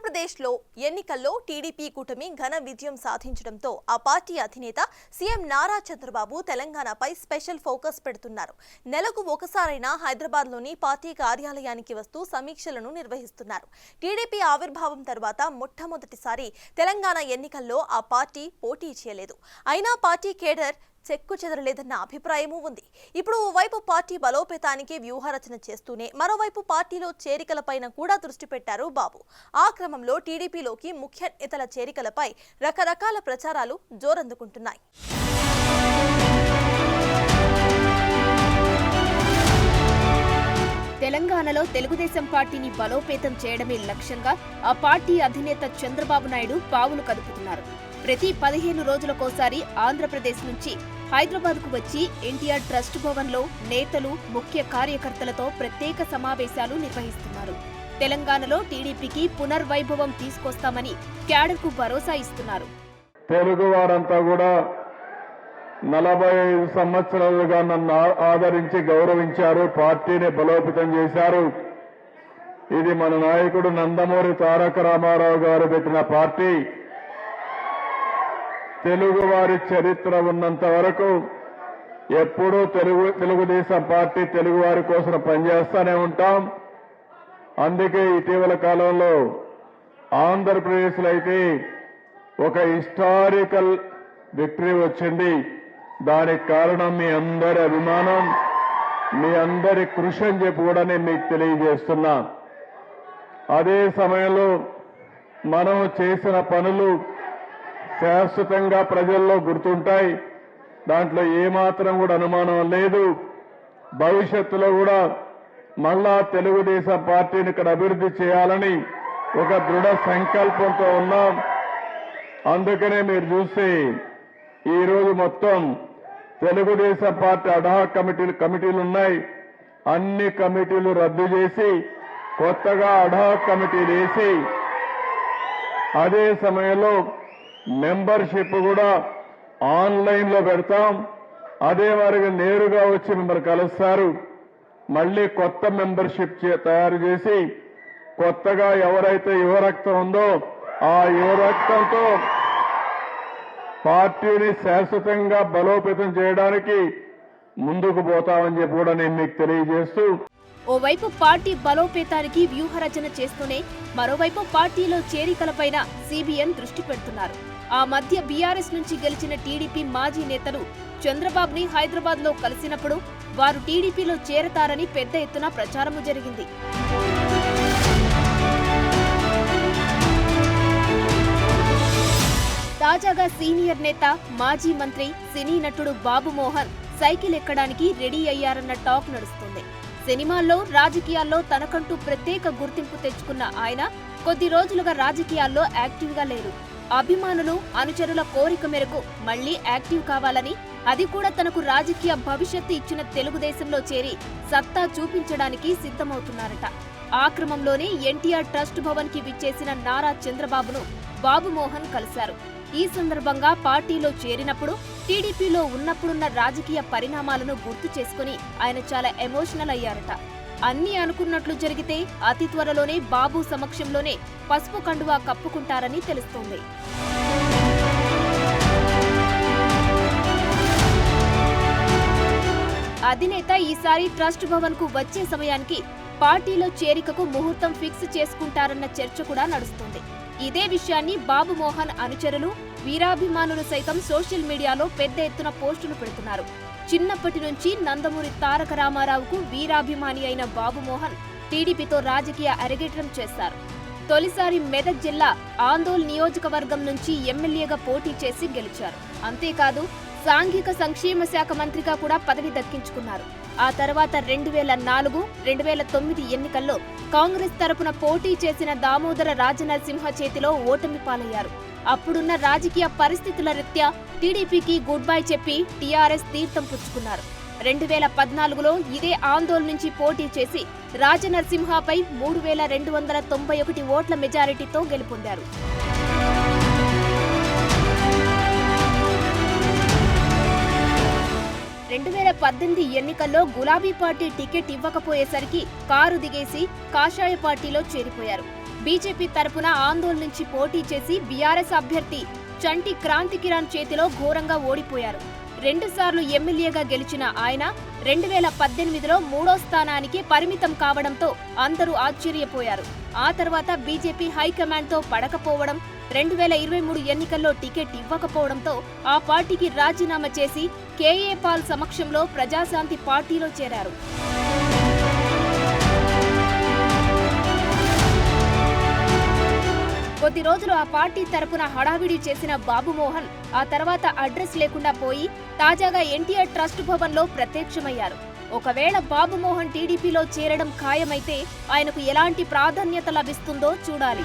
ఆంధ్రప్రదేశ్లో ఎన్నికల్లో టీడీపీ కూటమి ఘన విజయం సాధించడంతో ఆ పార్టీ అధినేత సీఎం నారా చంద్రబాబు తెలంగాణపై స్పెషల్ ఫోకస్ పెడుతున్నారు. నెలకు ఒకసారైనా హైదరాబాద్లోని పార్టీ కార్యాలయానికి వస్తూ సమీక్షలను నిర్వహిస్తున్నారు. టీడీపీ ఆవిర్భావం తర్వాత మొట్టమొదటిసారి తెలంగాణ ఎన్నికల్లో ఆ పార్టీ పోటీ చేయలేదు. అయినా పార్టీ కేడర్ చెక్కు చెదరలేదన్న అభిప్రాయమూ ఉంది. ఇప్పుడు ఓవైపు పార్టీ బలోపేతానికి వ్యూహరచన చేస్తూనే మరోవైపు పార్టీలో చేరికలపైన కూడా దృష్టి పెట్టారు బాబు. ఆ క్రమంలో టీడీపీలోకి ముఖ్య నేతల చేరికలపై రకరకాల ప్రచారాలు జోరందుకుంటున్నాయి. తెలంగాణలో తెలుగుదేశం పార్టీని బలోపేతం చేయడమే లక్ష్యంగా ఆ పార్టీ అధినేత చంద్రబాబు నాయుడు పావులు కదుపుతున్నారు. ప్రతి 15 రోజులకోసారి ఆంధ్రప్రదేశ్ నుంచి హైదరాబాద్కు వచ్చి ఎన్టీఆర్ ట్రస్ట్ భవన్లో నేతలు, ముఖ్య కార్యకర్తలతో ప్రత్యేక సమావేశాలు నిర్వహిస్తున్నారు. తెలంగాణలో టీడీపీకి పునర్వైభవం తీసుకొస్తామని క్యాడర్కు భరోసా ఇస్తున్నారు. తెలుగు వారంతా కూడా 45 సంవత్సరాలుగా నన్ను ఆదరించి గౌరవించారు, పార్టీని బలోపేతం చేశారు. ఇది మన నాయకుడు నందమూరి తారక రామారావు గారు పెట్టిన పార్టీ. తెలుగువారి చరిత్ర ఉన్నంత వరకు ఎప్పుడూ తెలుగుదేశం పార్టీ తెలుగువారి కోసం పనిచేస్తూనే ఉంటాం. అందుకే ఇటీవల కాలంలో ఆంధ్రప్రదేశ్లో అయితే ఒక హిస్టారికల్ విక్టరీ వచ్చింది. దానికి కారణం మీ అందరి అభిమానం, మీ అందరి కృషి అని చెప్పి కూడా నేను మీకు తెలియజేస్తున్నా. అదే సమయంలో మనం చేసిన పనులు శాశ్వతంగా ప్రజల్లో గుర్తుంటాయి. దాంట్లో ఏమాత్రం కూడా అనుమానం లేదు. భవిష్యత్తులో కూడా మళ్ళా తెలుగుదేశం పార్టీని ఇక్కడ అభివృద్ధి చేయాలని ఒక దృఢ సంకల్పంతో ఉన్నాం. అందుకనే మీరు చూస్తే ఈరోజు మొత్తం తెలుగుదేశం పార్టీ అడ్హాక్ కమిటీలు ఉన్నాయి. అన్ని కమిటీలు రద్దు చేసి కొత్తగా అడ్హాక్ కమిటీలు వేసి అదే సమయంలో మెంబర్షిప్ కూడా ఆన్లైన్ లో పెడతాం. అదే వారికి నేరుగా వచ్చి మిమ్మల్ని కలుస్తారు. మళ్లీ కొత్త మెంబర్షిప్ తయారు చేసి కొత్తగా ఎవరైతే యువరక్తం ఉందో ఆ యువరక్తంతో పార్టీని శాశ్వతంగా బలోపేతం చేయడానికి ముందుకు పోతామని చెప్పి కూడా నేను మీకు తెలియజేస్తూ, ఓవైపు పార్టీ బలోపేతానికి వ్యూహరచన చేస్తూనే మరోవైపు పార్టీలో చేరికలపైన సిబిఎన్ దృష్టి పెడుతున్నారు. ఆ మధ్య బీఆర్ఎస్ నుంచి గెలిచిన టీడీపీ మాజీ నేతలు చంద్రబాబుని హైదరాబాద్ లో కలిసినప్పుడు వారు టీడీపీలో చేరతారని పెద్ద ఎత్తున ప్రచారము జరిగింది. తాజాగా సీనియర్ నేత, మాజీ మంత్రి, సినీ నటుడు బాబు మోహన్ సైకిల్ ఎక్కడానికి రెడీ అయ్యారన్న టాక్ నడుస్తుంది. సినిమాల్లో, రాజకీయాల్లో తనకంటూ ప్రత్యేక గుర్తింపు తెచ్చుకున్న ఆయన కొద్ది రోజులుగా రాజకీయాల్లో యాక్టివ్గా లేరు. అభిమానులు, అనుచరుల కోరిక మేరకు మళ్లీ యాక్టివ్ కావాలని, అది కూడా తనకు రాజకీయ భవిష్యత్తు ఇచ్చిన తెలుగుదేశంలో చేరి సత్తా చూపించడానికి సిద్ధమవుతున్నారట. ఆ క్రమంలోనే ఎన్టీఆర్ ట్రస్ట్ భవన్ కి విచ్చేసిన నారా చంద్రబాబును బాబు మోహన్ కలిశారు. ఈ సందర్భంగా పార్టీలో చేరినప్పుడు, టీడీపీలో ఉన్నప్పుడున్న రాజకీయ పరిణామాలను గుర్తు చేసుకుని ఆయన చాలా ఎమోషనల్ అయ్యారట. అన్నీ అనుకున్నట్లు జరిగితే అతి త్వరలోనే బాబు సమక్షంలోనే పసుపు కండువా కప్పుకుంటారని తెలుస్తోంది. అధినేత ఈసారి ట్రస్ట్ భవన్ కు వచ్చే సమయానికి పార్టీలో చేరికకు ముహూర్తం ఫిక్స్ చేసుకుంటారన్న చర్చ కూడా నడుస్తుంది. ఇదే విషయాన్ని బాబు మోహన్ అనుచరులు, వీరాభిమానులు సైతం సోషల్ మీడియాలో పెద్ద ఎత్తున పోస్టులు పెడుతున్నారు. చిన్నప్పటి నుంచి నందమూరి తారక రామారావుకు వీరాభిమాని అయిన బాబు మోహన్ టీడీపీతో రాజకీయ అరంగేట్రం చేశారు. తొలిసారి మెదక్ జిల్లా ఆందోళ్ నియోజకవర్గం నుంచి ఎమ్మెల్యేగా పోటీ చేసి గెలిచారు. అంతేకాదు సాంఘిక సంక్షేమ శాఖ మంత్రిగా కూడా పదవి దక్కించుకున్నారు. ఆ తర్వాత 2004, 2009 ఎన్నికల్లో కాంగ్రెస్ తరపున పోటీ చేసిన దామోదర రాజనరసింహ చేతిలో ఓటమి పాలయ్యారు. అప్పుడున్న రాజకీయ పరిస్థితుల రీత్యా టీడీపీకి గుడ్ బై చెప్పి టీఆర్ఎస్ తీర్థం పుచ్చుకున్నారు. 2014లో ఇదే ఆందోళన నుంచి పోటీ చేసి రాజనరసింహపై 3291 ఓట్ల మెజారిటీతో గెలుపొందారు. 2018 ఎన్నికల్లో గులాబీ పార్టీ టికెట్ ఇవ్వకపోయేసరికి కారు దిగేసి కాషాయ పార్టీలో చేరిపోయారు. బీజేపీ తరపున ఆందోళన నుంచి పోటీ చేసి బీఆర్ఎస్ అభ్యర్థి చంటి క్రాంతి కిరణ్ చేతిలో ఘోరంగా ఓడిపోయారు. 2 సార్లు ఎమ్మెల్యేగా గెలిచిన ఆయన 2018లో 3వ స్థానానికి పరిమితం కావడంతో అందరూ ఆశ్చర్యపోయారు. ఆ తర్వాత బీజేపీ హైకమాండ్తో పడకపోవడం, 2023 ఎన్నికల్లో టికెట్ ఇవ్వకపోవడంతో ఆ పార్టీకి రాజీనామా చేసి కేఏ పాల్ సమక్షంలో ప్రజాశాంతి పార్టీలో చేరారు. కొద్ది రోజులు ఆ పార్టీ తరపున హడావిడి చేసిన బాబు మోహన్ ఆ తర్వాత అడ్రస్ లేకుండా పోయి తాజాగా ఎన్టీఆర్ ట్రస్ట్ భవన్లో ప్రత్యక్షమయ్యారు. ఒకవేళ బాబు మోహన్ టీడీపీలో చేరడం ఖాయమైతే ఆయనకు ఎలాంటి ప్రాధాన్యత లభిస్తుందో చూడాలి.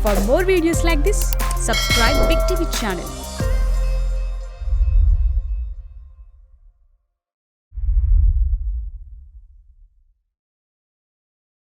For more videos like this, subscribe Big TV channel.